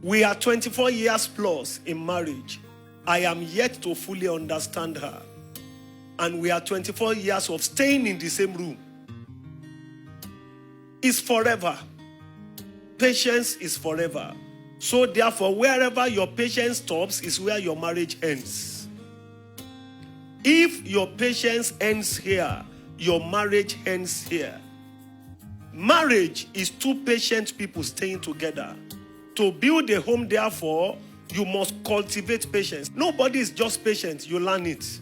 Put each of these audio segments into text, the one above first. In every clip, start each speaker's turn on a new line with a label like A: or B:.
A: We are 24 years plus in marriage. I am yet to fully understand her. And we are 24 years of staying in the same room. It's forever. Patience is forever. So therefore, wherever your patience stops is where your marriage ends. If your patience ends here, your marriage ends here. Marriage is two patient people staying together. To build a home, therefore, you must cultivate patience. Nobody is just patient. You learn it.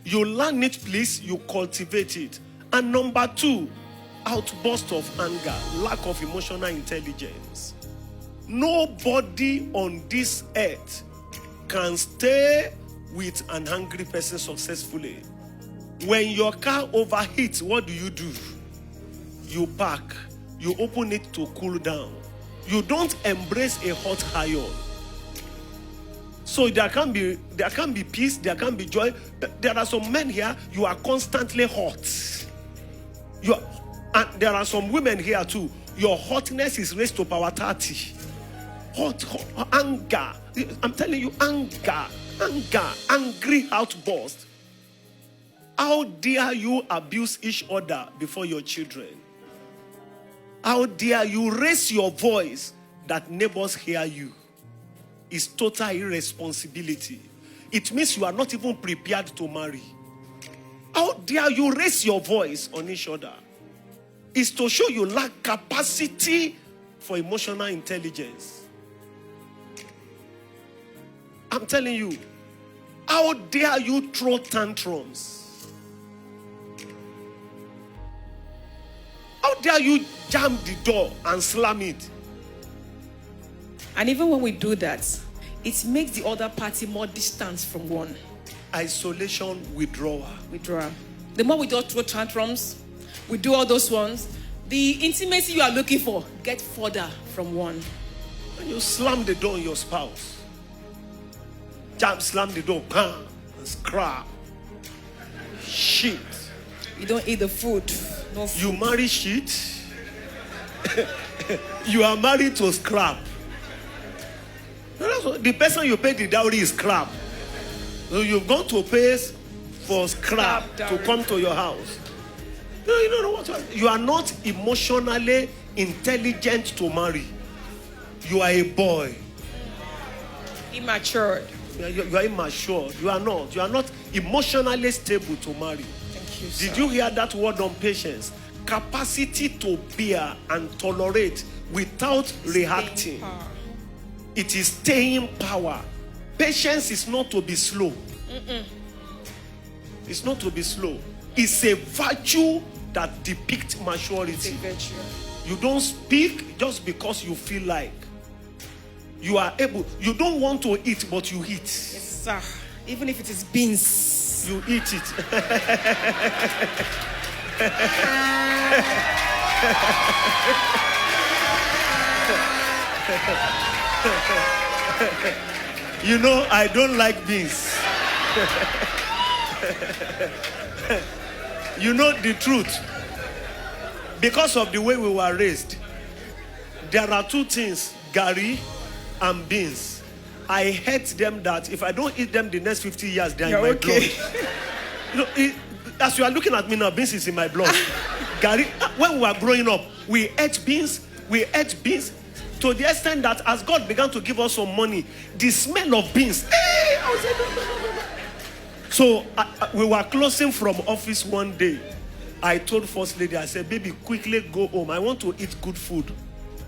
A: You learn it, please. You cultivate it. And number two, outburst of anger, lack of emotional intelligence. Nobody on this earth can stay with an angry person successfully. When your car overheats, what do? You park. You open it to cool down. You don't embrace a hot iron. So there can be peace, there can be joy. There are some men here, you are constantly hot. And there are some women here too. Your hotness is raised to power 30. Hot anger. I'm telling you, anger, angry outburst. How dare you abuse each other before your children? How dare you raise your voice that neighbors hear you? It's total irresponsibility. It means you are not even prepared to marry. How dare you raise your voice on each other? It's to show you lack capacity for emotional intelligence. I'm telling you, how dare you throw tantrums? How dare you jam the door and slam it?
B: And even when we do that, it makes the other party more distant from one.
A: Isolation, withdrawal.
B: The more we don't throw tantrums, we do all those ones, the intimacy you are looking for get further from one.
A: When you slam the door on your spouse, slam the door, and scrap. Shit.
B: You don't eat the food. No food.
A: You marry shit. You are married to scrap. The person you pay the dowry is scrap. So you've gone to pay for scrap to come to your house. You don't know what you are not emotionally intelligent to marry. You are a boy.
B: Immature.
A: You are immature. You are not. You are not emotionally stable to marry.
B: Thank you, sir.
A: Did you hear that word on patience? Capacity to bear and tolerate without reacting. It is staying power. Patience is not to be slow. It's not to be slow. It's a virtue that depicts maturity.
B: It's a virtue.
A: You don't speak just because you feel like. You are able. You don't want to eat, but you eat.
B: Yes, sir. Even if it is beans.
A: You eat it. You know, I don't like beans. You know the truth. Because of the way we were raised, there are two things, gari and beans. I hate them that if I don't eat them the next 50 years, they are in my blood. You know, as you are looking at me now, beans is in my blood. Gari, when we were growing up, we ate beans to the extent that as God began to give us some money, the smell of beans. I was like, no. So we were closing from office one day. I told First Lady, I said, baby, quickly go home. I want to eat good food.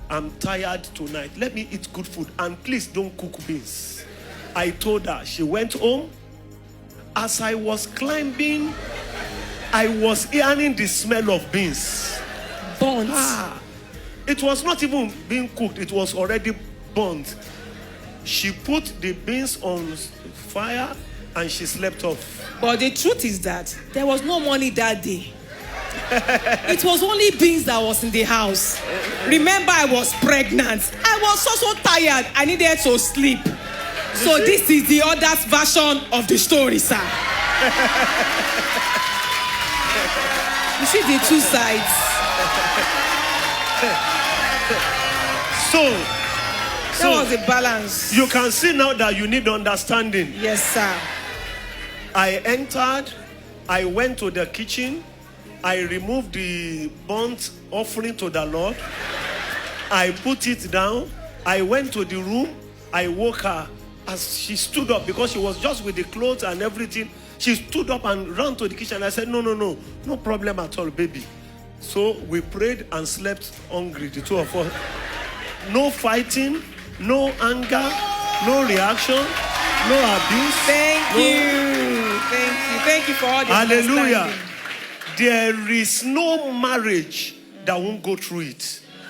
A: I'm tired tonight. Let me eat good food. And please don't cook beans. I told her. She went home. As I was climbing, I was hearing the smell of beans.
B: Burnt.
A: It was not even being cooked. It was already burnt. She put the beans on fire and she slept off.
B: But the truth is that there was no money that day. It was only beans that was in the house. Remember, I was pregnant. I was so tired. I needed to sleep. So this is the other version of the story, sir. You see the two sides.
A: So,
B: That was a balance.
A: You can see now that you need understanding.
B: Yes, sir.
A: I entered, I went to the kitchen, I removed the burnt offering to the Lord, I put it down, I went to the room, I woke her as she stood up because she was just with the clothes and everything. She stood up and ran to the kitchen. I said, no problem at all, baby. So we prayed and slept hungry, the two of us. No fighting, no anger, no reaction, no abuse.
B: Thank you. Thank you for all the
A: Hallelujah.
B: understanding.
A: There is no marriage that won't go through it.